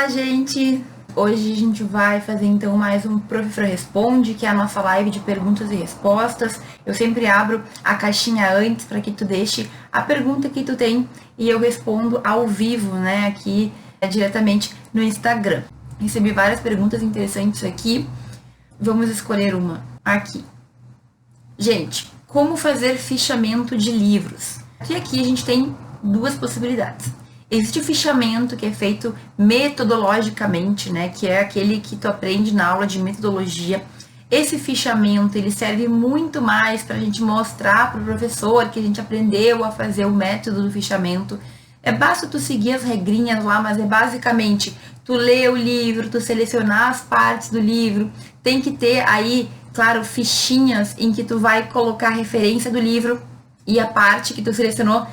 Olá, gente! Hoje a gente vai fazer então mais um Professor Responde, que é a nossa live de perguntas e respostas. Eu sempre abro a caixinha antes para que tu deixe a pergunta que tu tem e eu respondo ao vivo, né, aqui diretamente no Instagram. Recebi várias perguntas interessantes aqui. Vamos escolher uma aqui. Gente, como fazer fichamento de livros? E aqui a gente tem duas possibilidades. Existe o fichamento que é feito metodologicamente, né, que é aquele que tu aprende na aula de metodologia. Esse fichamento, ele serve muito mais para a gente mostrar para o professor que a gente aprendeu a fazer o método do fichamento. Basta tu seguir as regrinhas lá, mas é basicamente tu ler o livro, tu selecionar as partes do livro, tem que ter aí, claro, fichinhas em que tu vai colocar a referência do livro e a parte que tu selecionou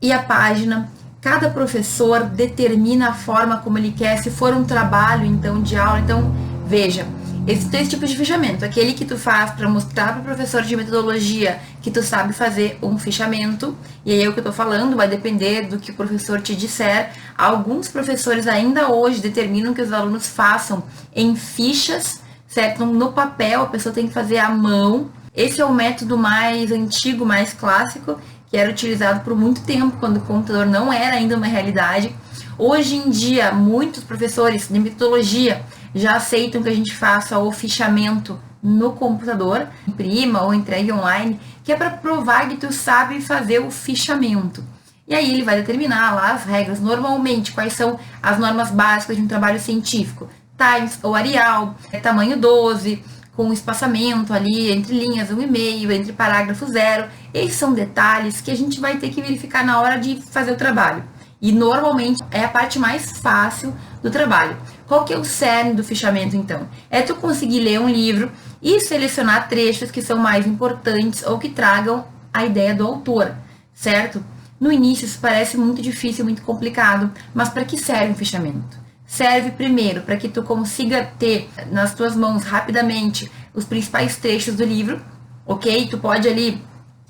e a página. Cada professor determina a forma como ele quer, se for um trabalho, então, de aula. Então, veja, existem dois tipos de fichamento. Aquele que tu faz para mostrar para o professor de metodologia que tu sabe fazer um fichamento. E aí é o que eu tô falando, vai depender do que o professor te disser. Alguns professores ainda hoje determinam que os alunos façam em fichas, certo? No papel, a pessoa tem que fazer à mão. Esse é o método mais antigo, mais clássico, que era utilizado por muito tempo, quando o computador não era ainda uma realidade. Hoje em dia, muitos professores de metodologia já aceitam que a gente faça o fichamento no computador, imprima ou entregue online, que é para provar que tu sabe fazer o fichamento. E aí ele vai determinar lá as regras, normalmente, quais são as normas básicas de um trabalho científico. Times ou Arial, tamanho 12, com espaçamento ali entre linhas 1,5, entre parágrafo 0. Esses são detalhes que a gente vai ter que verificar na hora de fazer o trabalho. E normalmente é a parte mais fácil do trabalho. Qual que é o cerne do fichamento, então? É tu conseguir ler um livro e selecionar trechos que são mais importantes ou que tragam a ideia do autor, certo? No início isso parece muito difícil, muito complicado, mas para que serve um fichamento? Serve primeiro para que tu consiga ter nas tuas mãos rapidamente os principais trechos do livro, ok? Tu pode ali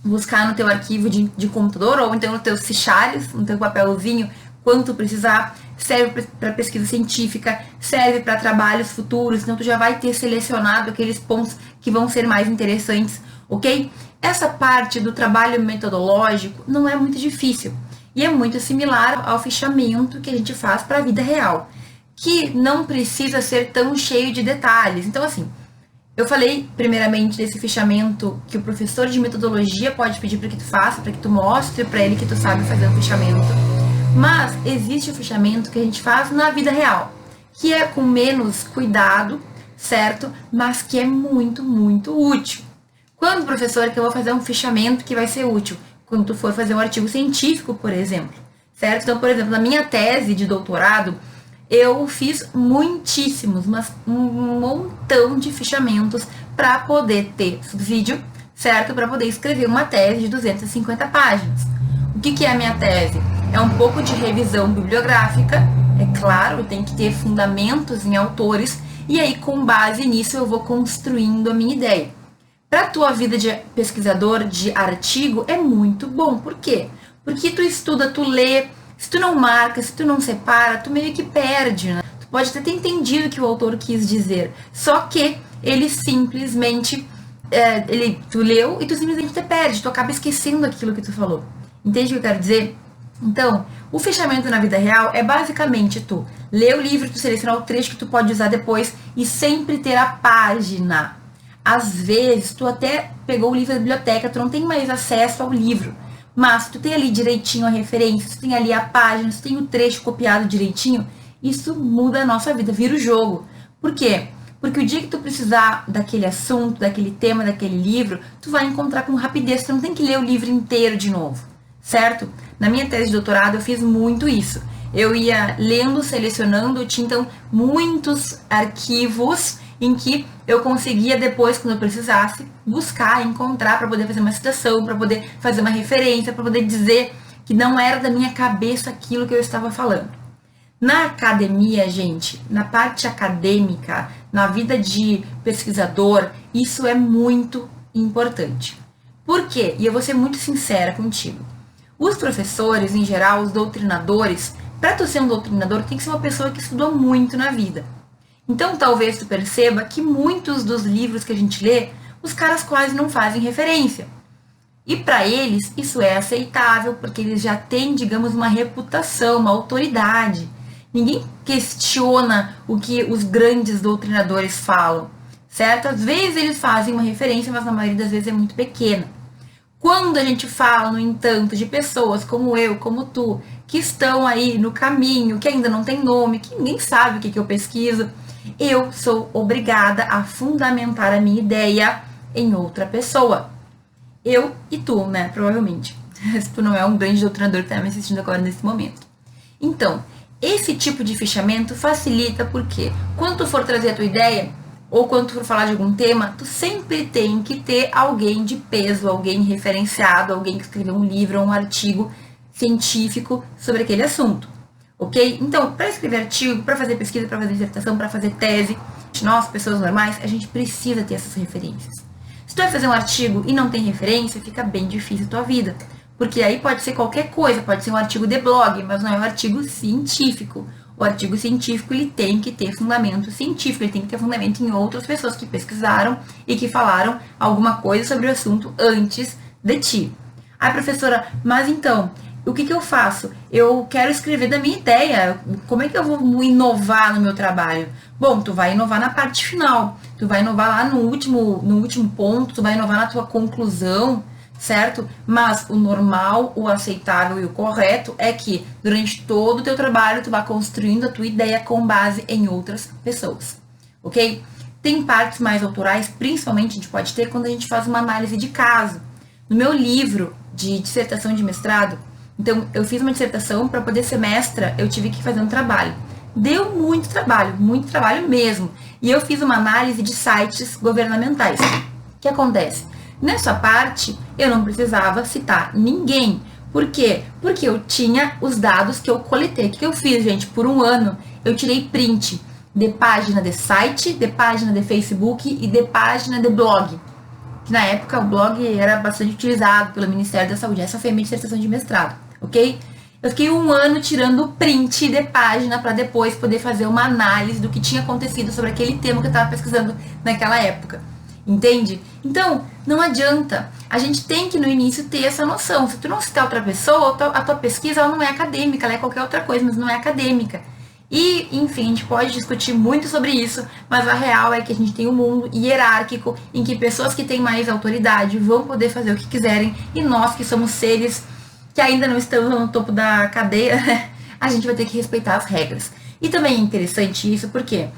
buscar no teu arquivo de computador ou então nos teus fichários, no teu papelzinho, quando tu precisar. Serve para pesquisa científica, serve para trabalhos futuros, então tu já vai ter selecionado aqueles pontos que vão ser mais interessantes, ok? Essa parte do trabalho metodológico não é muito difícil e é muito similar ao fichamento que a gente faz para a vida real, que não precisa ser tão cheio de detalhes. Então, assim, eu falei primeiramente desse fichamento que o professor de metodologia pode pedir para que tu faça, para que tu mostre para ele que tu sabe fazer um fichamento. Mas existe o fichamento que a gente faz na vida real, que é com menos cuidado, certo? Mas que é muito, muito útil. Quando, professor, que eu vou fazer um fichamento que vai ser útil? Quando tu for fazer um artigo científico, por exemplo, certo? Então, por exemplo, na minha tese de doutorado, eu fiz muitíssimos, mas um montão de fichamentos para poder ter subsídio, certo? Para poder escrever uma tese de 250 páginas. O que é a minha tese? É um pouco de revisão bibliográfica, é claro, eu tenho que ter fundamentos em autores, e aí com base nisso eu vou construindo a minha ideia. Para a tua vida de pesquisador de artigo é muito bom. Por quê? Porque tu estuda, tu lê, se tu não marca, se tu não separa, tu meio que perde, né? Tu pode até ter entendido o que o autor quis dizer, só que ele simplesmente, tu leu e tu simplesmente te perde, tu acaba esquecendo aquilo que tu falou. Entende o que eu quero dizer? Então, o fechamento na vida real é basicamente tu ler o livro, tu selecionar o trecho que tu pode usar depois e sempre ter a página. Às vezes, tu até pegou o livro da biblioteca, tu não tem mais acesso ao livro, mas tu tem ali direitinho a referência, tu tem ali a página, tu tem o trecho copiado direitinho, isso muda a nossa vida, vira o jogo. Por quê? Porque o dia que tu precisar daquele assunto, daquele tema, daquele livro, tu vai encontrar com rapidez, tu não tem que ler o livro inteiro de novo, certo? Na minha tese de doutorado eu fiz muito isso. Eu ia lendo, selecionando, eu tinha então muitos arquivos em que eu conseguia depois, quando eu precisasse, buscar, encontrar para poder fazer uma citação, para poder fazer uma referência, para poder dizer que não era da minha cabeça aquilo que eu estava falando. Na academia, gente, na parte acadêmica, na vida de pesquisador, isso é muito importante. Por quê? E eu vou ser muito sincera contigo. Os professores, em geral, os doutrinadores, para tu ser um doutrinador, tem que ser uma pessoa que estudou muito na vida. Então, talvez tu perceba que muitos dos livros que a gente lê, os caras quase não fazem referência. E para eles, isso é aceitável, porque eles já têm, digamos, uma reputação, uma autoridade. Ninguém questiona o que os grandes doutrinadores falam, certo? Às vezes eles fazem uma referência, mas na maioria das vezes é muito pequena. Quando a gente fala, no entanto, de pessoas como eu, como tu, que estão aí no caminho, que ainda não tem nome, que ninguém sabe o que eu pesquiso, eu sou obrigada a fundamentar a minha ideia em outra pessoa. Eu e tu, né? Provavelmente. Se tu não é um grande doutrinador que está me assistindo agora nesse momento. Então, esse tipo de fichamento facilita porque quando tu for trazer a tua ideia, ou quando tu for falar de algum tema, tu sempre tem que ter alguém de peso, alguém referenciado, alguém que escreveu um livro ou um artigo científico sobre aquele assunto, ok? Então, para escrever artigo, para fazer pesquisa, para fazer dissertação, para fazer tese, nós, pessoas normais, a gente precisa ter essas referências. Se tu vai fazer um artigo e não tem referência, fica bem difícil a tua vida. Porque aí pode ser qualquer coisa, pode ser um artigo de blog, mas não é um artigo científico. O artigo científico, ele tem que ter fundamento científico, ele tem que ter fundamento em outras pessoas que pesquisaram e que falaram alguma coisa sobre o assunto antes de ti. Ah, professora, mas então, o que eu faço? Eu quero escrever da minha ideia, como é que eu vou inovar no meu trabalho? Bom, tu vai inovar na parte final, tu vai inovar lá no último ponto, tu vai inovar na tua conclusão, certo? Mas o normal, o aceitável e o correto é que durante todo o teu trabalho tu vá construindo a tua ideia com base em outras pessoas, ok? Tem partes mais autorais, principalmente a gente pode ter quando a gente faz uma análise de caso. No meu livro de dissertação de mestrado, então eu fiz uma dissertação para poder ser mestra, eu tive que fazer um trabalho. Deu muito trabalho mesmo. E eu fiz uma análise de sites governamentais. O que acontece? Nessa parte, eu não precisava citar ninguém. Por quê? Porque eu tinha os dados que eu coletei. O que eu fiz, gente? Por um ano, eu tirei print de página de site, de página de Facebook e de página de blog. Que na época o blog era bastante utilizado pelo Ministério da Saúde. Essa foi a minha dissertação de mestrado, ok? Eu fiquei um ano tirando print de página para depois poder fazer uma análise do que tinha acontecido sobre aquele tema que eu estava pesquisando naquela época. Entende? Então, não adianta. A gente tem que, no início, ter essa noção. Se tu não citar outra pessoa, a tua pesquisa ela não é acadêmica, ela é qualquer outra coisa, mas não é acadêmica. E, enfim, a gente pode discutir muito sobre isso, mas a real é que a gente tem um mundo hierárquico em que pessoas que têm mais autoridade vão poder fazer o que quiserem e nós que somos seres que ainda não estamos no topo da cadeia, a gente vai ter que respeitar as regras. E também é interessante isso porque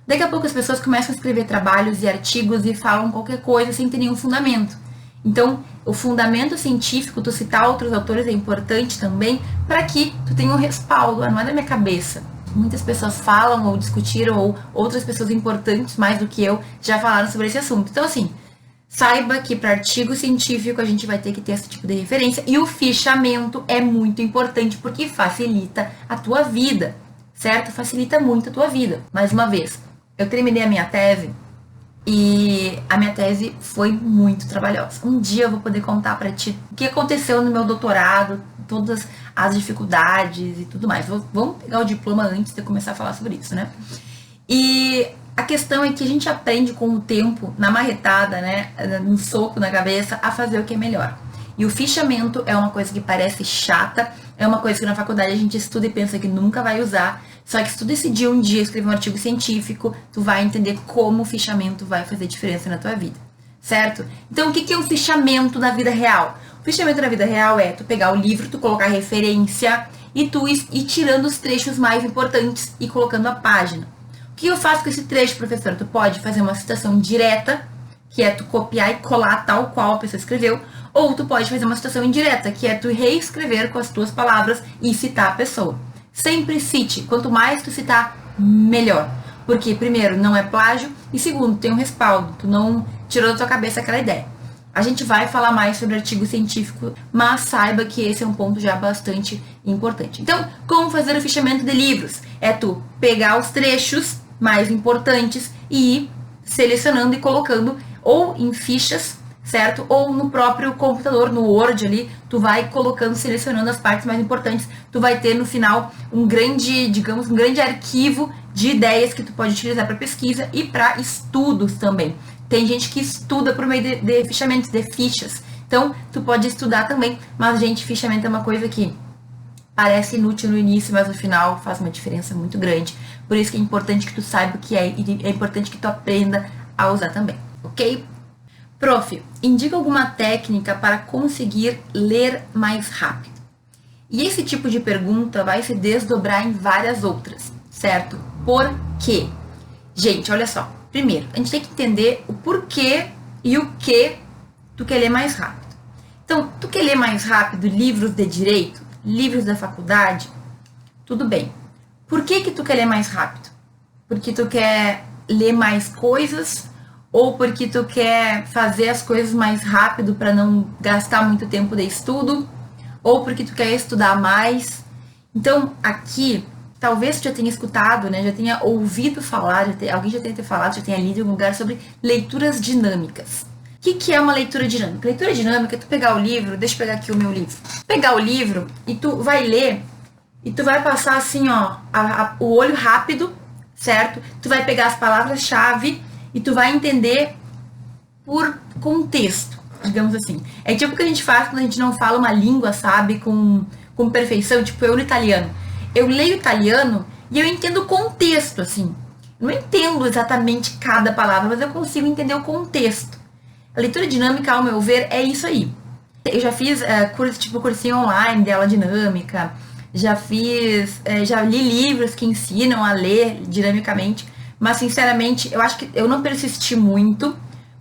daqui a pouco as pessoas começam a escrever trabalhos e artigos e falam qualquer coisa sem ter nenhum fundamento. Então, o fundamento científico, tu citar outros autores é importante também para que tu tenha um respaldo, não é da minha cabeça. Muitas pessoas falam ou discutiram, ou outras pessoas importantes, mais do que eu, já falaram sobre esse assunto. Então, assim, saiba que para artigo científico a gente vai ter que ter esse tipo de referência. E o fichamento é muito importante porque facilita a tua vida, certo? Facilita muito a tua vida. Mais uma vez, eu terminei a minha tese e a minha tese foi muito trabalhosa. Um dia eu vou poder contar para ti o que aconteceu no meu doutorado, todas as dificuldades e tudo mais. Vamos pegar o diploma antes de eu começar a falar sobre isso, né? E a questão é que a gente aprende com o tempo, na marretada, né, no soco na cabeça, a fazer o que é melhor. E o fichamento é uma coisa que parece chata, é uma coisa que na faculdade a gente estuda e pensa que nunca vai usar, só que se tu decidir um dia escrever um artigo científico, tu vai entender como o fichamento vai fazer diferença na tua vida, certo? Então, o que é o fichamento da vida real? O fichamento da vida real é tu pegar o livro, tu colocar referência e tu ir tirando os trechos mais importantes e colocando a página. O que eu faço com esse trecho, professor? Tu pode fazer uma citação direta, que é tu copiar e colar tal qual a pessoa escreveu, ou tu pode fazer uma citação indireta, que é tu reescrever com as tuas palavras e citar a pessoa. Sempre cite. Quanto mais tu citar, melhor. Porque, primeiro, não é plágio, e segundo, tem um respaldo. Tu não tirou da tua cabeça aquela ideia. A gente vai falar mais sobre artigo científico, mas saiba que esse é um ponto já bastante importante. Então, como fazer o fichamento de livros? É tu pegar os trechos mais importantes e ir selecionando e colocando ou em fichas, certo? Ou no próprio computador, no Word ali, tu vai colocando, selecionando as partes mais importantes, tu vai ter no final um grande, digamos, um grande arquivo de ideias que tu pode utilizar para pesquisa e para estudos também. Tem gente que estuda por meio de fichamentos, de fichas. Então, tu pode estudar também, mas, gente, fichamento é uma coisa que parece inútil no início, mas no final faz uma diferença muito grande. Por isso que é importante que tu saiba o que é e é importante que tu aprenda a usar também, ok? Prof, indica alguma técnica para conseguir ler mais rápido. E esse tipo de pergunta vai se desdobrar em várias outras, certo? Por quê? Gente, olha só. Primeiro, a gente tem que entender o porquê e o que tu quer ler mais rápido. Então, tu quer ler mais rápido livros de direito, livros da faculdade? Tudo bem. Por que tu quer ler mais rápido? Porque tu quer ler mais coisas ou porque tu quer fazer as coisas mais rápido para não gastar muito tempo de estudo, ou porque tu quer estudar mais. Então, aqui, talvez tu já tenha escutado, né, já tenha ouvido falar, alguém já tenha falado, já tenha lido em algum lugar sobre leituras dinâmicas. O que é uma leitura dinâmica? Leitura dinâmica é tu pegar o livro, deixa eu pegar aqui o meu livro, pegar o livro e tu vai ler, e tu vai passar assim, ó, o olho rápido, certo? Tu vai pegar as palavras-chave e tu vai entender por contexto, digamos assim. É tipo o que a gente faz quando a gente não fala uma língua, sabe, com perfeição, tipo eu no italiano. Eu leio italiano e eu entendo o contexto, assim. Eu não entendo exatamente cada palavra, mas eu consigo entender o contexto. A leitura dinâmica, ao meu ver, é isso aí. Eu já fiz cursinho online de aula dinâmica, já li livros que ensinam a ler dinamicamente, mas sinceramente, eu acho que eu não persisti muito,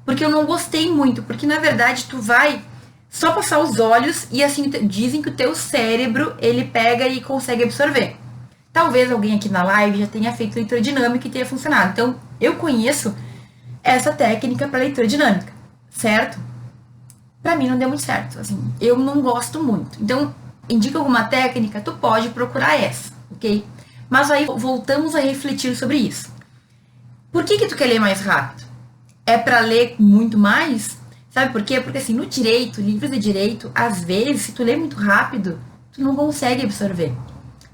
porque eu não gostei muito, porque na verdade tu vai só passar os olhos e assim dizem que o teu cérebro, ele pega e consegue absorver. Talvez alguém aqui na live já tenha feito leitura dinâmica e tenha funcionado. Então, eu conheço essa técnica para leitura dinâmica, certo? Para mim não deu muito certo, assim, eu não gosto muito. Então, indica alguma técnica, tu pode procurar essa, ok? Mas aí voltamos a refletir sobre isso. Por que tu quer ler mais rápido? É para ler muito mais? Sabe por quê? Porque assim, no direito, livros de direito, às vezes, se tu lê muito rápido, tu não consegue absorver.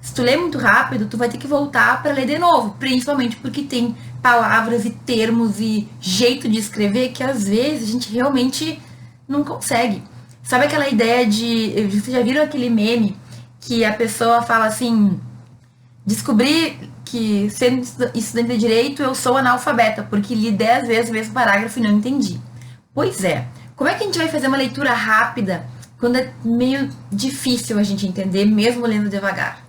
Se tu lê muito rápido, tu vai ter que voltar para ler de novo, principalmente porque tem palavras e termos e jeito de escrever que às vezes a gente realmente não consegue. Sabe aquela ideia de... Vocês já viram aquele meme que a pessoa fala assim... Descobri que, sendo estudante de direito, eu sou analfabeta, porque li 10 vezes o mesmo parágrafo e não entendi. Pois é. Como é que a gente vai fazer uma leitura rápida quando é meio difícil a gente entender, mesmo lendo devagar?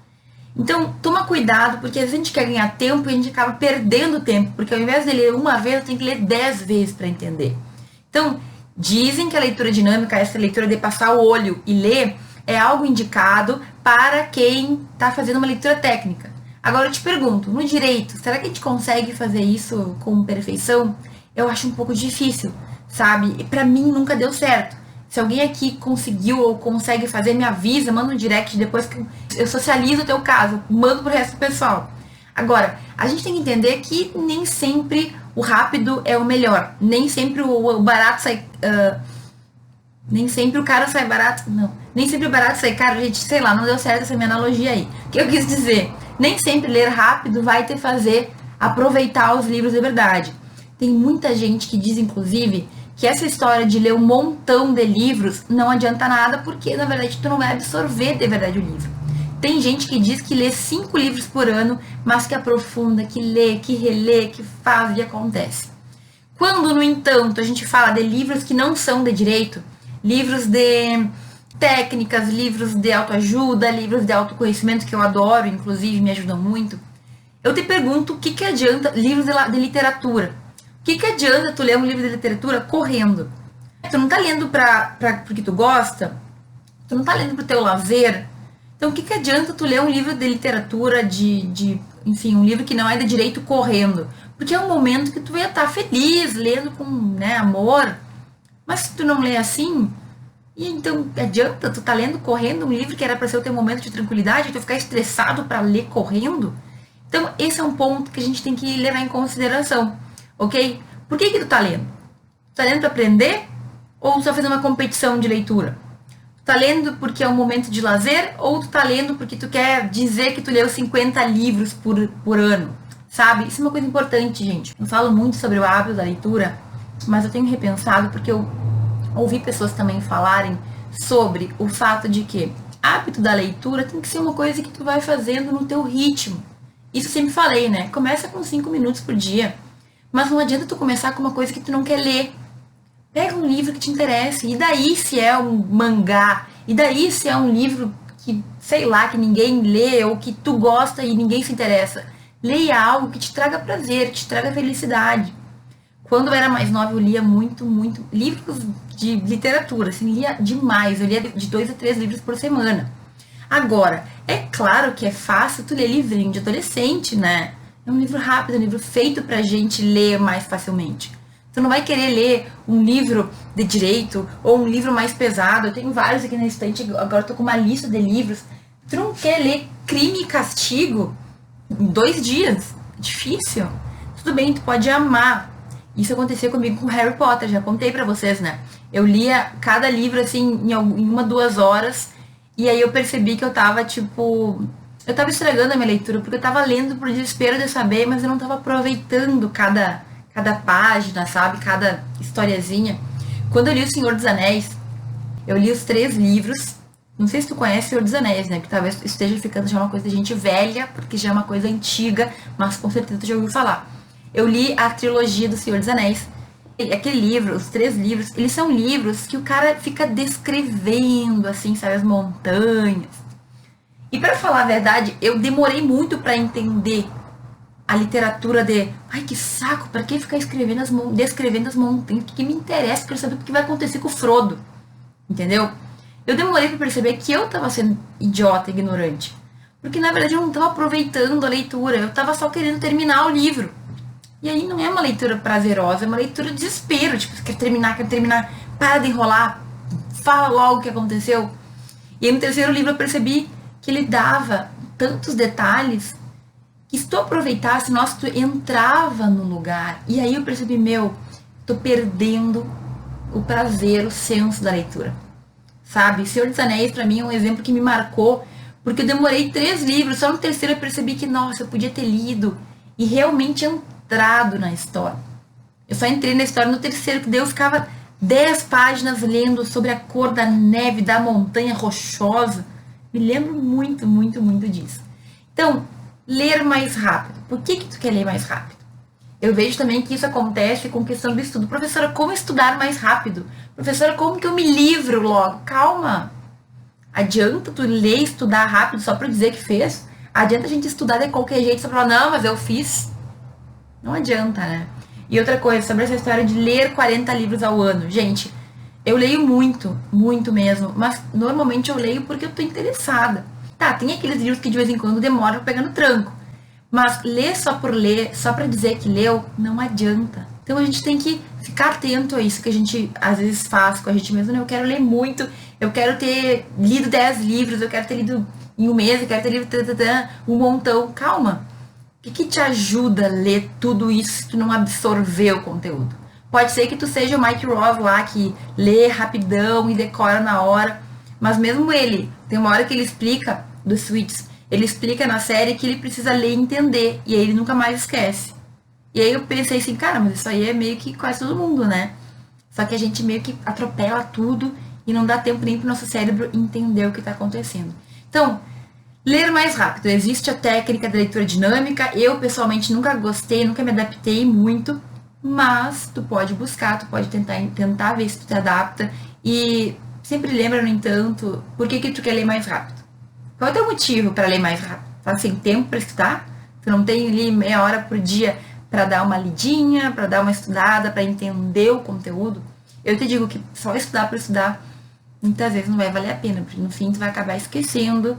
Então, toma cuidado, porque às vezes a gente quer ganhar tempo e a gente acaba perdendo tempo, porque ao invés de ler uma vez, eu tenho que ler 10 vezes para entender. Então, dizem que a leitura dinâmica, essa leitura de passar o olho e ler, é algo indicado para quem está fazendo uma leitura técnica. Agora eu te pergunto, no direito, será que a gente consegue fazer isso com perfeição? Eu acho um pouco difícil, sabe? E para mim nunca deu certo. Se alguém aqui conseguiu ou consegue fazer, me avisa, manda um direct depois que eu socializo o teu caso, mando pro resto do pessoal. Agora, a gente tem que entender que nem sempre o rápido é o melhor, nem sempre o barato sai... nem sempre o caro sai barato, não. Nem sempre o barato sai caro, gente, sei lá, não deu certo essa minha analogia aí. O que eu quis dizer? Nem sempre ler rápido vai te fazer aproveitar os livros de verdade. Tem muita gente que diz, inclusive, que essa história de ler um montão de livros não adianta nada, porque, na verdade, tu não vai absorver de verdade o livro. Tem gente que diz que lê 5 livros por ano, mas que aprofunda, que lê, que relê, que faz e acontece. Quando, no entanto, a gente fala de livros que não são de direito, livros de técnicas, livros de autoajuda, livros de autoconhecimento, que eu adoro, inclusive me ajudam muito, eu te pergunto o que adianta livros de literatura. O que adianta tu ler um livro de literatura correndo? Tu não tá lendo porque tu gosta? Tu não tá lendo pro teu lazer? Então, o que adianta tu ler um livro de literatura, enfim, um livro que não é de direito correndo? Porque é um momento que tu ia estar feliz, lendo com, né, amor. Mas se tu não lê assim, e então adianta tu tá lendo correndo um livro que era para ser o teu momento de tranquilidade, tu ficar estressado para ler correndo? Então, esse é um ponto que a gente tem que levar em consideração, ok? Por que tu tá lendo? Tu tá lendo para aprender? Ou tu tá fazendo uma competição de leitura? Tu tá lendo porque é um momento de lazer? Ou tu tá lendo porque tu quer dizer que tu leu 50 livros por ano? Sabe? Isso é uma coisa importante, gente. Eu falo muito sobre o hábito da leitura, mas eu tenho repensado porque eu ouvi pessoas também falarem sobre o fato de que hábito da leitura tem que ser uma coisa que tu vai fazendo no teu ritmo. Isso eu sempre falei, né? Começa com 5 minutos por dia. Mas não adianta tu começar com uma coisa que tu não quer ler. Pega um livro que te interesse. E daí se é um mangá? E daí se é um livro que, sei lá, que ninguém lê ou que tu gosta e ninguém se interessa? Leia algo que te traga prazer, que te traga felicidade. Quando eu era mais nova, eu lia muito livros de literatura, assim, lia demais. Eu lia de 2 a 3 livros por semana. Agora, é claro que é fácil tu ler livrinho de adolescente, né? É um livro rápido, é um livro feito pra gente ler mais facilmente. Tu não vai querer ler um livro de direito ou um livro mais pesado. Eu tenho vários aqui na estante, agora eu tô com uma lista de livros. Tu não quer ler Crime e Castigo em 2 dias? Difícil. Tudo bem, tu pode amar. Isso aconteceu comigo com Harry Potter, já contei pra vocês, né? Eu lia cada livro, assim, em 1, 2 horas, e aí eu percebi que eu tava, tipo... Eu tava estragando a minha leitura, porque eu tava lendo por desespero de saber, mas eu não tava aproveitando cada página, sabe? Cada historiazinha. Quando eu li O Senhor dos Anéis, eu li os 3 livros. Não sei se tu conhece O Senhor dos Anéis, né? Porque talvez esteja ficando já uma coisa de gente velha, porque já é uma coisa antiga, mas com certeza tu já ouviu falar. Eu li a trilogia do Senhor dos Anéis. Aquele livro, os 3 livros, eles são livros que o cara fica descrevendo, assim, sabe, as montanhas. E pra falar a verdade, eu demorei muito pra entender a literatura de... Ai, que saco, pra que ficar descrevendo as montanhas? O que me interessa? Quero saber o que vai acontecer com o Frodo. Entendeu? Eu demorei pra perceber que eu tava sendo idiota, ignorante. Porque, na verdade, eu não tava aproveitando a leitura. Eu tava só querendo terminar o livro. E aí não é uma leitura prazerosa, é uma leitura de desespero. Tipo, quer terminar, para de enrolar, fala logo o que aconteceu. E aí no 3º livro eu percebi que ele dava tantos detalhes que se tu aproveitasse, nossa, tu entrava no lugar. E aí eu percebi, tô perdendo o prazer, o senso da leitura. Sabe? Senhor dos Anéis pra mim é um exemplo que me marcou, porque eu demorei 3 livros, só no 3º eu percebi que, nossa, eu podia ter lido e realmente entrado na história. Eu só entrei na história no 3º, que daí eu ficava 10 páginas lendo sobre a cor da neve, da montanha rochosa. Me lembro muito disso. Então, ler mais rápido. Por que tu quer ler mais rápido? Eu vejo também que isso acontece com questão do estudo. Professora, como estudar mais rápido? Professora, como que eu me livro logo? Calma. Adianta tu ler e estudar rápido só pra dizer que fez? Adianta a gente estudar de qualquer jeito só pra falar, não, mas eu fiz. Não adianta, né? E outra coisa, sobre essa história de ler 40 livros ao ano. Gente, eu leio muito mesmo. Mas normalmente eu leio porque eu tô interessada. Tá, tem aqueles livros que de vez em quando demoram pra pegar no tranco. Mas ler, só pra dizer que leu, não adianta. Então a gente tem que ficar atento a isso que a gente às vezes faz com a gente mesmo. Eu quero ler muito, eu quero ter lido 10 livros, eu quero ter lido em um mês, eu quero ter lido um montão. Calma. O que te ajuda a ler tudo isso se tu não absorver o conteúdo? Pode ser que tu seja o Mike Ross lá, que lê rapidão e decora na hora. Mas mesmo ele, tem uma hora que ele explica, do Suits, ele explica na série que ele precisa ler e entender. E aí ele nunca mais esquece. E aí eu pensei assim, cara, mas isso aí é meio que quase todo mundo, né? Só que a gente meio que atropela tudo e não dá tempo nem pro nosso cérebro entender o que tá acontecendo. Então, ler mais rápido. Existe a técnica da leitura dinâmica. Eu, pessoalmente, nunca gostei, nunca me adaptei muito. Mas tu pode buscar, tu pode tentar ver se tu te adapta. E sempre lembra, no entanto, por que tu quer ler mais rápido. Qual é o teu motivo para ler mais rápido? Tá sem tempo para estudar? Tu não tem ali meia hora por dia para dar uma lidinha, para dar uma estudada, para entender o conteúdo? Eu te digo que só estudar por estudar, muitas vezes não vai valer a pena, porque no fim tu vai acabar esquecendo.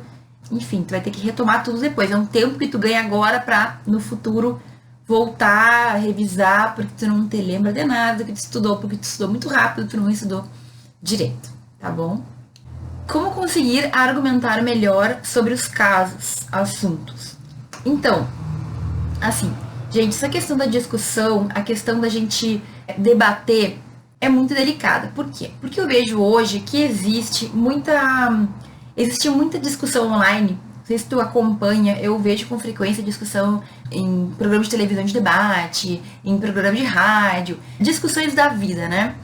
Enfim, tu vai ter que retomar tudo depois. É um tempo que tu ganha agora pra, no futuro, voltar, revisar, porque tu não te lembra de nada que tu estudou, porque tu estudou muito rápido, tu não estudou direito, tá bom? Como conseguir argumentar melhor sobre os casos, assuntos? Então, assim, gente, essa questão da discussão, a questão da gente debater, é muito delicada. Por quê? Porque eu vejo hoje que existe muita discussão online. Não sei se tu acompanha, eu vejo com frequência discussão em programas de televisão de debate, em programas de rádio, discussões da vida, né?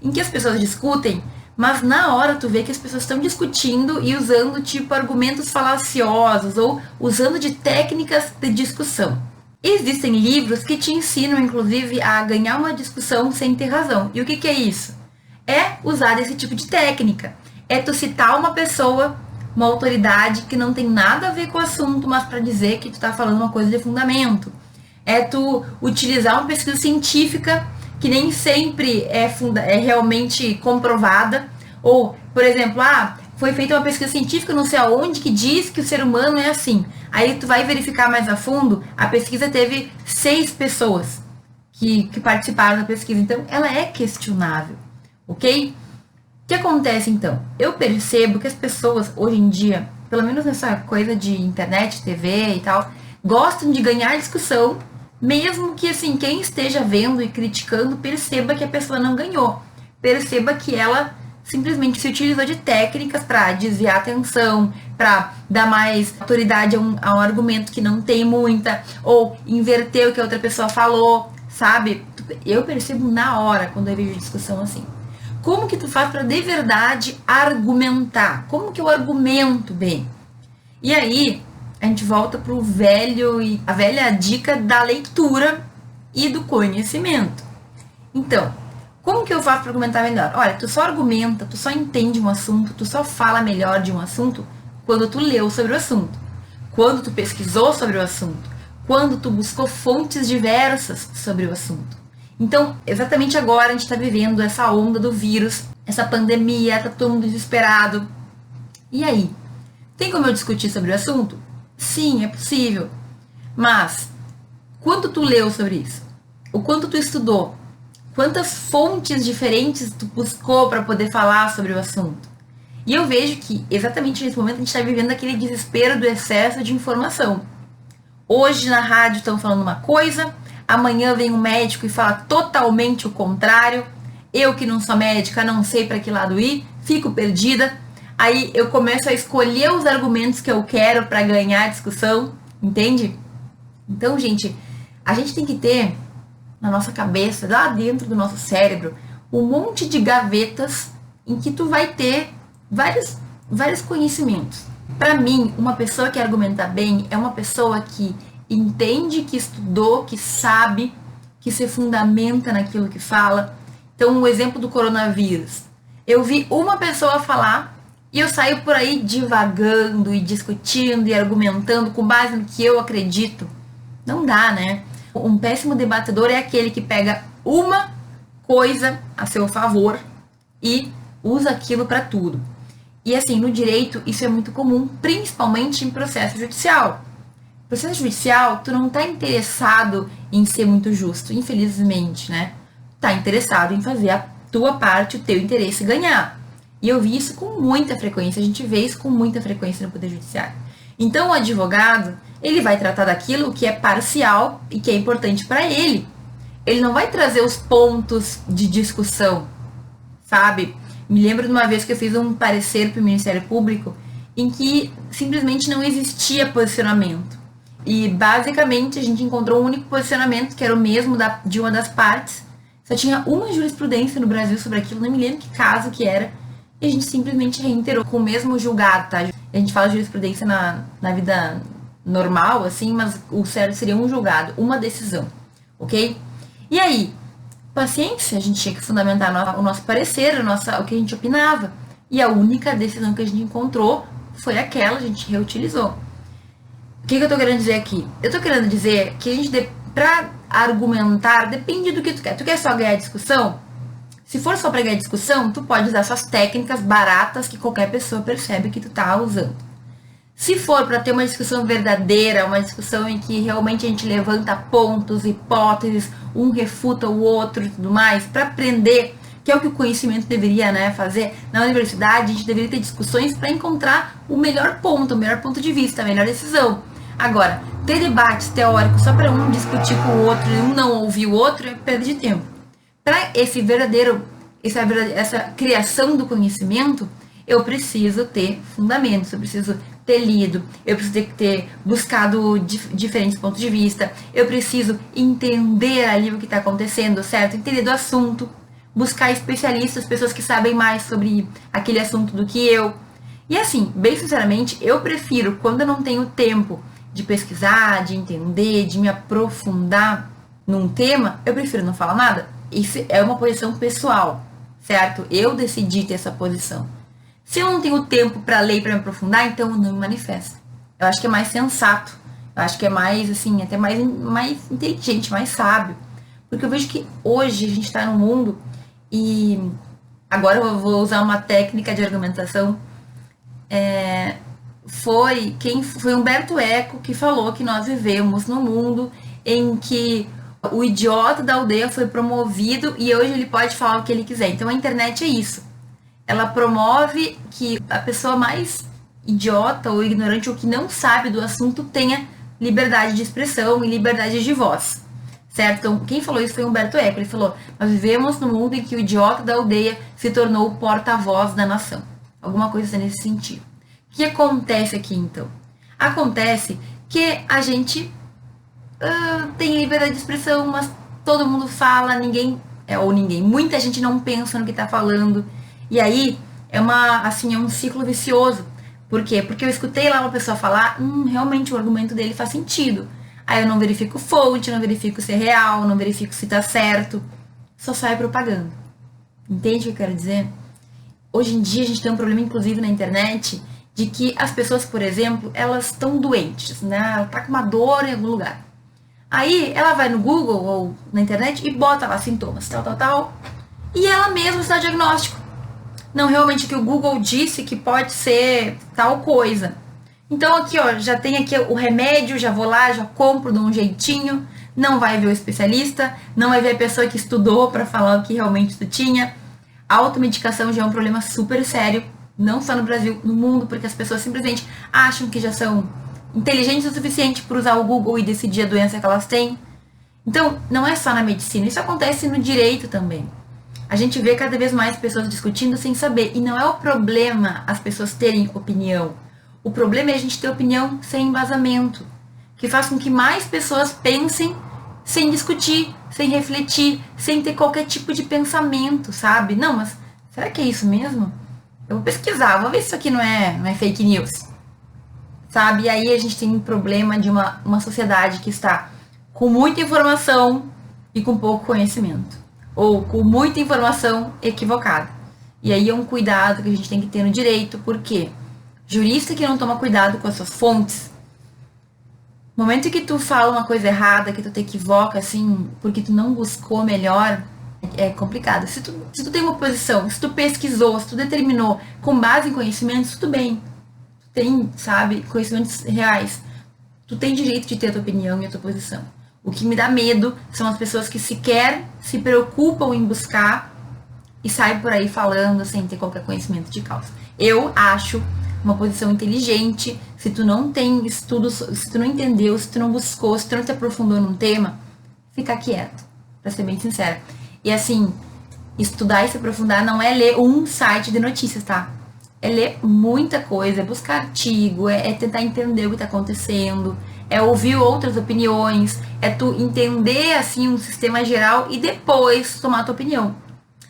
Em que as pessoas discutem, mas na hora tu vê que as pessoas estão discutindo e usando tipo argumentos falaciosos ou usando de técnicas de discussão. Existem livros que te ensinam, inclusive, a ganhar uma discussão sem ter razão. E o que é isso? É usar esse tipo de técnica. É tu citar uma pessoa, uma autoridade que não tem nada a ver com o assunto, mas para dizer que tu tá falando uma coisa de fundamento. É tu utilizar uma pesquisa científica que nem sempre é realmente comprovada. Ou, por exemplo, foi feita uma pesquisa científica não sei aonde que diz que o ser humano é assim. Aí tu vai verificar mais a fundo, a pesquisa teve 6 pessoas que participaram da pesquisa. Então, ela é questionável, ok? O que acontece, então? Eu percebo que as pessoas, hoje em dia, pelo menos nessa coisa de internet, TV e tal, gostam de ganhar discussão, mesmo que, assim, quem esteja vendo e criticando perceba que a pessoa não ganhou. Perceba que ela simplesmente se utilizou de técnicas para desviar a atenção, para dar mais autoridade a um argumento que não tem muita, ou inverter o que a outra pessoa falou, sabe? Eu percebo na hora quando eu vejo discussão assim. Como que tu faz para de verdade argumentar? Como que eu argumento bem? E aí, a gente volta pro a velha dica da leitura e do conhecimento. Então, como que eu faço para argumentar melhor? Olha, tu só argumenta, tu só entende um assunto, tu só fala melhor de um assunto quando tu leu sobre o assunto, quando tu pesquisou sobre o assunto, quando tu buscou fontes diversas sobre o assunto. Então, exatamente agora a gente está vivendo essa onda do vírus, essa pandemia, tá todo mundo desesperado. E aí? Tem como eu discutir sobre o assunto? Sim, é possível. Mas, quanto tu leu sobre isso? O quanto tu estudou? Quantas fontes diferentes tu buscou para poder falar sobre o assunto? E eu vejo que, exatamente nesse momento, a gente está vivendo aquele desespero do excesso de informação. Hoje na rádio estão falando uma coisa, amanhã vem um médico e fala totalmente o contrário. Eu que não sou médica, não sei para que lado ir, fico perdida. Aí eu começo a escolher os argumentos que eu quero para ganhar a discussão, entende? Então, gente, a gente tem que ter na nossa cabeça, lá dentro do nosso cérebro, um monte de gavetas em que tu vai ter vários conhecimentos. Para mim, uma pessoa que argumenta bem é uma pessoa que entende, que estudou, que sabe, que se fundamenta naquilo que fala. Então, o exemplo do coronavírus. Eu vi uma pessoa falar e eu saio por aí divagando e discutindo e argumentando com base no que eu acredito. Não dá, né? Um péssimo debatedor é aquele que pega uma coisa a seu favor e usa aquilo para tudo. E assim, no direito, isso é muito comum, principalmente em processo judicial. Processo judicial, tu não tá interessado em ser muito justo, infelizmente, né? Tá interessado em fazer a tua parte, o teu interesse ganhar. E eu vi isso com muita frequência, a gente vê isso com muita frequência no Poder Judiciário. Então, o advogado, ele vai tratar daquilo que é parcial e que é importante para ele. Ele não vai trazer os pontos de discussão, sabe? Me lembro de uma vez que eu fiz um parecer para o Ministério Público em que simplesmente não existia posicionamento. E basicamente a gente encontrou um único posicionamento, que era o mesmo de uma das partes. Só tinha uma jurisprudência no Brasil sobre aquilo, não me lembro que caso que era. E a gente simplesmente reiterou com o mesmo julgado, tá? A gente fala jurisprudência na vida normal, assim, mas o certo seria um julgado, uma decisão, ok? E aí, paciência, a gente tinha que fundamentar o nosso parecer, o que a gente opinava. E a única decisão que a gente encontrou foi aquela, a gente reutilizou. O que eu tô querendo dizer aqui? Eu tô querendo dizer que a gente, pra argumentar, depende do que tu quer. Tu quer só ganhar discussão? Se for só pra ganhar discussão, tu pode usar essas técnicas baratas que qualquer pessoa percebe que tu tá usando. Se for para ter uma discussão verdadeira, uma discussão em que realmente a gente levanta pontos, hipóteses, um refuta o outro e tudo mais, para aprender, que é o que o conhecimento deveria, né, fazer, na universidade a gente deveria ter discussões para encontrar o melhor ponto de vista, a melhor decisão. Agora, ter debates teóricos só para um discutir com o outro e um não ouvir o outro é perda de tempo. Para esse verdadeiro essa criação do conhecimento, eu preciso ter fundamentos, eu preciso ter lido, eu preciso ter buscado diferentes pontos de vista, eu preciso entender ali o que está acontecendo, certo? Entender do assunto, buscar especialistas, pessoas que sabem mais sobre aquele assunto do que eu. E assim, bem sinceramente, eu prefiro, quando eu não tenho tempo de pesquisar, de entender, de me aprofundar num tema, eu prefiro não falar nada. Isso é uma posição pessoal, certo? Eu decidi ter essa posição. Se eu não tenho tempo para ler e para me aprofundar, então eu não me manifesto. Eu acho que é mais sensato. Eu acho que é mais, assim, até mais inteligente, mais sábio. Porque eu vejo que hoje a gente está num mundo e agora eu vou usar uma técnica de argumentação. Foi Humberto Eco que falou que nós vivemos num mundo em que o idiota da aldeia foi promovido e hoje ele pode falar o que ele quiser. Então a internet é isso. Ela promove que a pessoa mais idiota ou ignorante ou que não sabe do assunto tenha liberdade de expressão e liberdade de voz, certo? Então, quem falou isso foi Humberto Eco. Ele falou, nós vivemos num mundo em que o idiota da aldeia se tornou o porta-voz da nação. Alguma coisa nesse sentido. O que acontece aqui, então? Acontece que a gente tem liberdade de expressão, mas todo mundo fala, muita gente não pensa no que está falando. E aí é um ciclo vicioso. Por quê? Porque eu escutei lá uma pessoa falar, realmente o argumento dele faz sentido. Aí eu não verifico fonte, não verifico se é real, não verifico se tá certo. Só sai propaganda. Entende o que eu quero dizer? Hoje em dia a gente tem um problema, inclusive, na internet, de que as pessoas, por exemplo, elas estão doentes, né? Ela tá com uma dor em algum lugar. Aí ela vai no Google ou na internet e bota lá sintomas, tal. E ela mesma está diagnóstico. Não, realmente o que o Google disse que pode ser tal coisa. Então aqui, ó, já tem aqui o remédio, já vou lá, já compro de um jeitinho. Não vai ver o especialista, não vai ver a pessoa que estudou para falar o que realmente tu tinha. A automedicação já é um problema super sério, não só no Brasil, no mundo, porque as pessoas simplesmente acham que já são inteligentes o suficiente para usar o Google e decidir a doença que elas têm. Então, não é só na medicina, isso acontece no direito também. A gente vê cada vez mais pessoas discutindo sem saber. E não é o problema as pessoas terem opinião. O problema é a gente ter opinião sem embasamento. Que faz com que mais pessoas pensem sem discutir, sem refletir, sem ter qualquer tipo de pensamento, sabe? Não, mas será que é isso mesmo? Eu vou pesquisar, vou ver se isso aqui não é fake news. Sabe? E aí a gente tem um problema de uma sociedade que está com muita informação e com pouco conhecimento. Ou com muita informação equivocada. E aí é um cuidado que a gente tem que ter no direito, porque jurista que não toma cuidado com as suas fontes, no momento que tu fala uma coisa errada, que tu te equivoca, assim, porque tu não buscou melhor, é complicado. Se tu tem uma posição, se tu pesquisou, se tu determinou com base em conhecimentos, tudo bem. Tu tem, sabe, conhecimentos reais. Tu tem direito de ter a tua opinião e a tua posição. O que me dá medo são as pessoas que sequer se preocupam em buscar e saem por aí falando sem ter qualquer conhecimento de causa. Eu acho uma posição inteligente, se tu não tem estudo, se tu não entendeu, se tu não buscou, se tu não se aprofundou num tema, fica quieto, pra ser bem sincera. E assim, estudar e se aprofundar não é ler um site de notícias, tá? É ler muita coisa, é buscar artigo, é tentar entender o que tá acontecendo, é ouvir outras opiniões, é tu entender, assim, um sistema geral e depois tomar a tua opinião.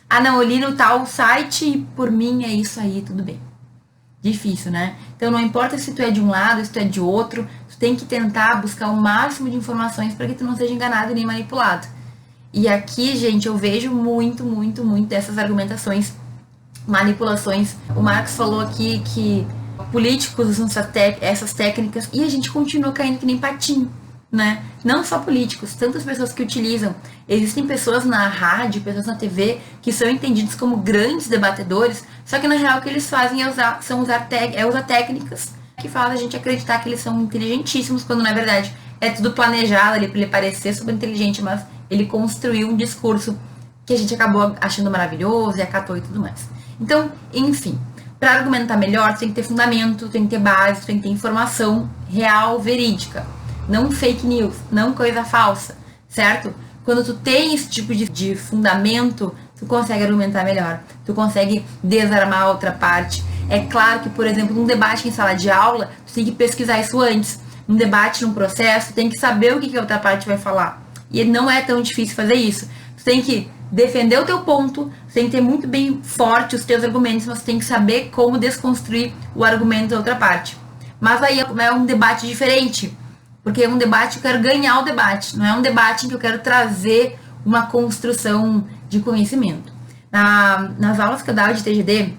Ah, não, eu li no tal site e por mim é isso aí, tudo bem. Difícil, né? Então não importa se tu é de um lado, se tu é de outro, tu tem que tentar buscar o máximo de informações para que tu não seja enganado nem manipulado. E aqui, gente, eu vejo muito dessas argumentações, manipulações. O Marcos falou aqui que políticos usam essas técnicas e a gente continua caindo que nem patinho, né? Não só políticos, tantas pessoas que utilizam. Existem pessoas na rádio, pessoas na TV que são entendidos como grandes debatedores, só que na real o que eles fazem é usar técnicas que fazem a gente acreditar que eles são inteligentíssimos, quando na verdade é tudo planejado ali para ele parecer super inteligente, mas ele construiu um discurso que a gente acabou achando maravilhoso e acatou e tudo mais. Então, enfim, para argumentar melhor, tu tem que ter fundamento, tu tem que ter base, tu tem que ter informação real, verídica. Não fake news, não coisa falsa, certo? Quando tu tem esse tipo de fundamento, tu consegue argumentar melhor, tu consegue desarmar a outra parte. É claro que, por exemplo, num debate em sala de aula, tu tem que pesquisar isso antes. Num debate, num processo, tu tem que saber o que a outra parte vai falar. E não é tão difícil fazer isso. Tu tem que defender o teu ponto, tu tem que ter muito bem forte os teus argumentos, mas tu tem que saber como desconstruir o argumento da outra parte. Mas aí é um debate diferente, porque é um debate que eu quero ganhar o debate, não é um debate em que eu quero trazer uma construção de conhecimento. Nas aulas que eu dava de TGD,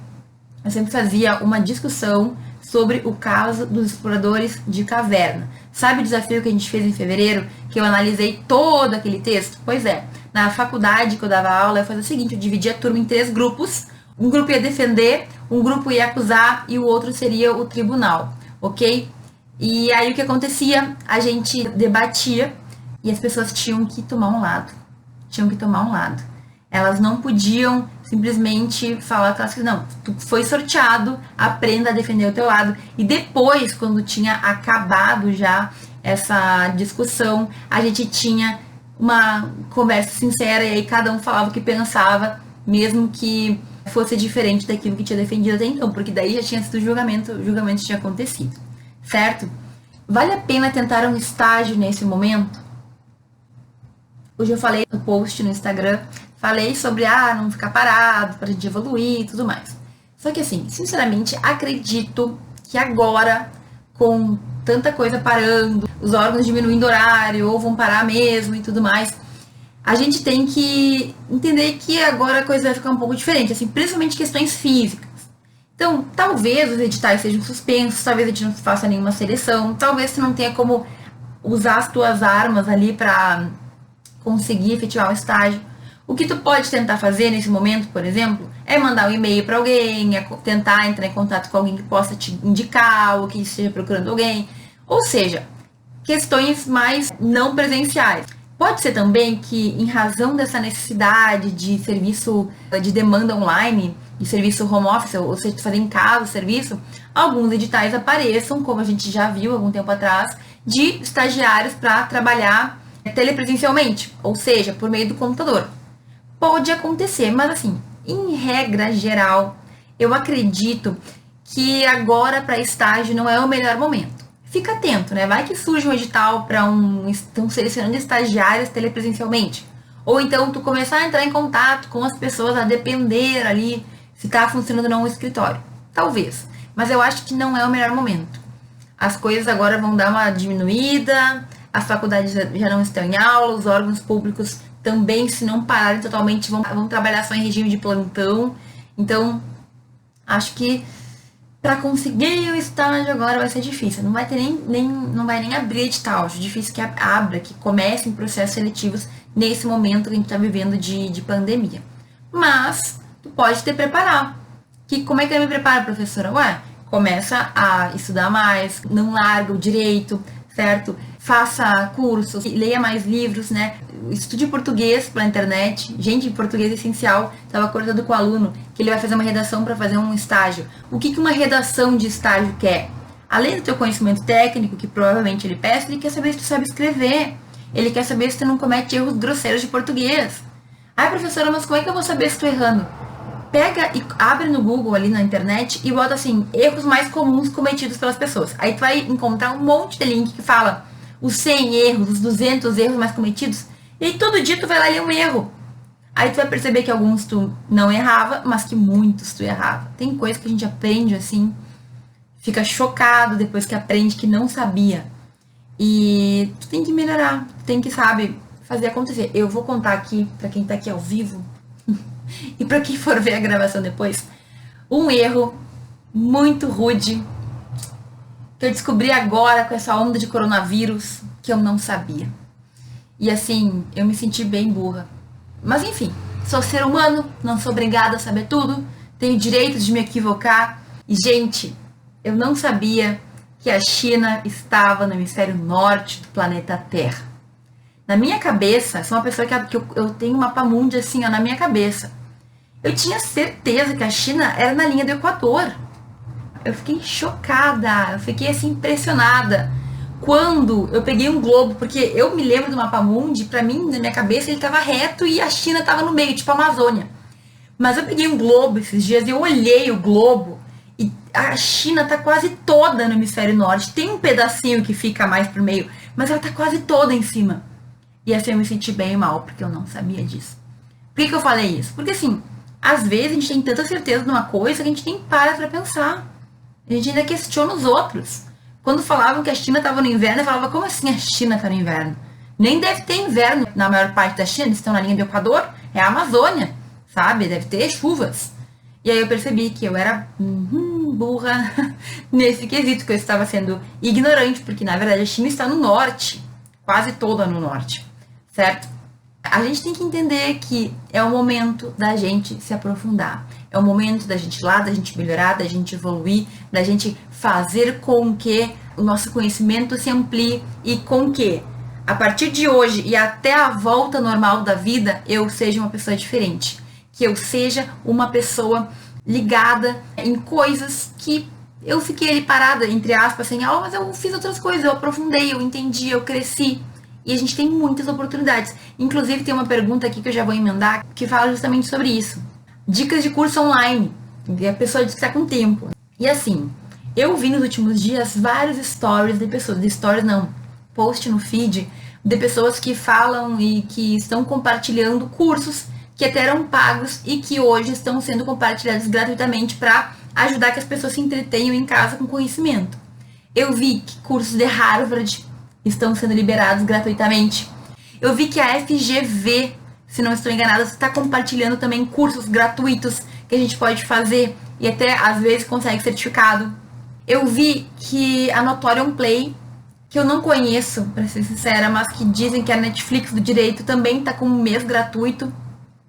eu sempre fazia uma discussão sobre o caso dos exploradores de caverna. Sabe o desafio que a gente fez em fevereiro, que eu analisei todo aquele texto? Pois é, na faculdade que eu dava aula, eu fazia o seguinte, eu dividia a turma em 3 grupos, um grupo ia defender, um grupo ia acusar e o outro seria o tribunal, ok? E aí o que acontecia? A gente debatia e as pessoas tinham que tomar um lado. Elas não podiam simplesmente falar que não, tu foi sorteado, aprenda a defender o teu lado. E depois, quando tinha acabado já essa discussão, a gente tinha uma conversa sincera e aí cada um falava o que pensava, mesmo que fosse diferente daquilo que tinha defendido até então, porque daí já tinha sido o julgamento tinha acontecido, certo? Vale a pena tentar um estágio nesse momento? Hoje eu falei no post no Instagram, falei sobre não ficar parado, para a gente evoluir e tudo mais. Só que assim, sinceramente, acredito que agora, com tanta coisa parando, os órgãos diminuindo horário, ou vão parar mesmo e tudo mais, a gente tem que entender que agora a coisa vai ficar um pouco diferente, assim, principalmente questões físicas. Então, talvez os editais sejam suspensos, talvez a gente não faça nenhuma seleção, talvez você não tenha como usar as tuas armas ali para conseguir efetivar o estágio. O que tu pode tentar fazer nesse momento, por exemplo, é mandar um e-mail para alguém, é tentar entrar em contato com alguém que possa te indicar ou que esteja procurando alguém. Ou seja, questões mais não presenciais. Pode ser também que, em razão dessa necessidade de serviço de demanda online, de serviço home office, ou seja, fazer em casa o serviço, alguns editais apareçam, como a gente já viu algum tempo atrás, de estagiários para trabalhar telepresencialmente, ou seja, por meio do computador. Pode acontecer, mas assim, em regra geral, eu acredito que agora para estágio não é o melhor momento. Fica atento, né? Vai que surge um edital para estão selecionando estagiários telepresencialmente. Ou então tu começar a entrar em contato com as pessoas, a depender ali se está funcionando ou não o escritório. Talvez. Mas eu acho que não é o melhor momento. As coisas agora vão dar uma diminuída, as faculdades já não estão em aula, os órgãos públicos também, se não pararem totalmente, vão trabalhar só em regime de plantão. Então, acho que para conseguir o estágio agora vai ser difícil. Não vai ter não vai nem abrir edital. Acho difícil que abra, que comecem processos seletivos nesse momento que a gente está vivendo de pandemia. Mas tu pode te preparar. Como é que eu me preparo, professora? Começa a estudar mais, não larga o direito, certo? Faça cursos, leia mais livros, né? Estude português pela internet. Gente, português é essencial. Estava acordando com o aluno que ele vai fazer uma redação para fazer um estágio. O que uma redação de estágio quer? Além do teu conhecimento técnico, que provavelmente ele peça, ele quer saber se tu sabe escrever. Ele quer saber se tu não comete erros grosseiros de português. Professora, mas como é que eu vou saber se estou errando? Pega e abre no Google ali na internet e bota assim, erros mais comuns cometidos pelas pessoas. Aí tu vai encontrar um monte de link que fala os 100 erros, os 200 erros mais cometidos. E aí todo dia tu vai lá ler um erro. Aí tu vai perceber que alguns tu não errava, mas que muitos tu errava. Tem coisa que a gente aprende assim, fica chocado depois que aprende que não sabia. E tu tem que melhorar, tu tem que, sabe, fazer acontecer. Eu vou contar aqui, pra quem tá aqui ao vivo, e para quem for ver a gravação depois, um erro muito rude que eu descobri agora com essa onda de coronavírus que eu não sabia. E assim, eu me senti bem burra. Mas enfim, sou ser humano, não sou obrigada a saber tudo, tenho direito de me equivocar. E gente, eu não sabia que a China estava no hemisfério norte do planeta Terra. Na minha cabeça, sou uma pessoa que eu tenho um mapa mundi assim, ó, na minha cabeça. Eu tinha certeza que a China era na linha do Equador. Eu fiquei chocada, eu fiquei assim impressionada. Quando eu peguei um globo, porque eu me lembro do mapa mundi, pra mim, na minha cabeça, ele tava reto e a China tava no meio, tipo a Amazônia. Mas eu peguei um globo esses dias e eu olhei o globo e a China tá quase toda no hemisfério norte. Tem um pedacinho que fica mais pro meio, mas ela tá quase toda em cima. E assim eu me senti bem mal, porque eu não sabia disso. Por que eu falei isso? Porque assim, às vezes a gente tem tanta certeza de uma coisa que a gente nem para pra pensar. A gente ainda questiona os outros. Quando falavam que a China estava no inverno, eu falava, como assim a China está no inverno? Nem deve ter inverno na maior parte da China, eles estão na linha do Equador, é a Amazônia, sabe? Deve ter chuvas. E aí eu percebi que eu era burra nesse quesito, que eu estava sendo ignorante, porque na verdade a China está no norte, quase toda no norte, certo? A gente tem que entender que é o momento da gente se aprofundar. É o momento da gente ir lá, da gente melhorar, da gente evoluir, da gente fazer com que o nosso conhecimento se amplie e com que, a partir de hoje e até a volta normal da vida, eu seja uma pessoa diferente. Que eu seja uma pessoa ligada em coisas que eu fiquei ali parada, entre aspas, sem aula, mas eu fiz outras coisas, eu aprofundei, eu entendi, eu cresci. E a gente tem muitas oportunidades. Inclusive, tem uma pergunta aqui que eu já vou emendar, que fala justamente sobre isso. Dicas de curso online. E a pessoa diz que está com tempo. E assim, eu vi nos últimos dias vários stories de pessoas, post no feed, de pessoas que falam e que estão compartilhando cursos que até eram pagos e que hoje estão sendo compartilhados gratuitamente para ajudar que as pessoas se entretenham em casa com conhecimento. Eu vi que cursos de Harvard estão sendo liberados gratuitamente. Eu vi que a FGV, se não estou enganada, está compartilhando também cursos gratuitos que a gente pode fazer e até às vezes consegue certificado. Eu vi que a Notorium Play, que eu não conheço, para ser sincera, mas que dizem que a Netflix do direito também está com um mês gratuito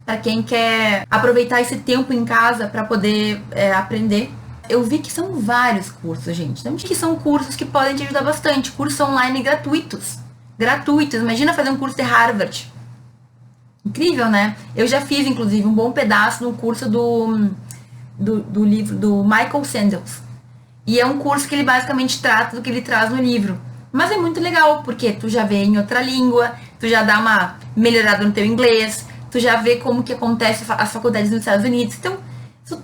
para quem quer aproveitar esse tempo em casa para poder aprender. Eu vi que são vários cursos, gente. Então, que são cursos que podem te ajudar bastante. Cursos online gratuitos. Gratuitos. Imagina fazer um curso de Harvard. Incrível, né? Eu já fiz, inclusive, um bom pedaço no curso do livro do Michael Sandels. E é um curso que ele basicamente trata do que ele traz no livro. Mas é muito legal, porque tu já vê em outra língua, tu já dá uma melhorada no teu inglês, tu já vê como que acontece as faculdades nos Estados Unidos. Então,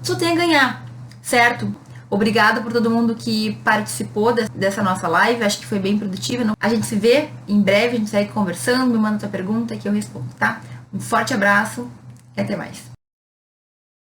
tu tem a ganhar. Certo? Obrigada por todo mundo que participou dessa nossa live. Acho que foi bem produtiva. A gente se vê em breve, a gente segue conversando, me manda tua pergunta que eu respondo, tá? Um forte abraço e até mais.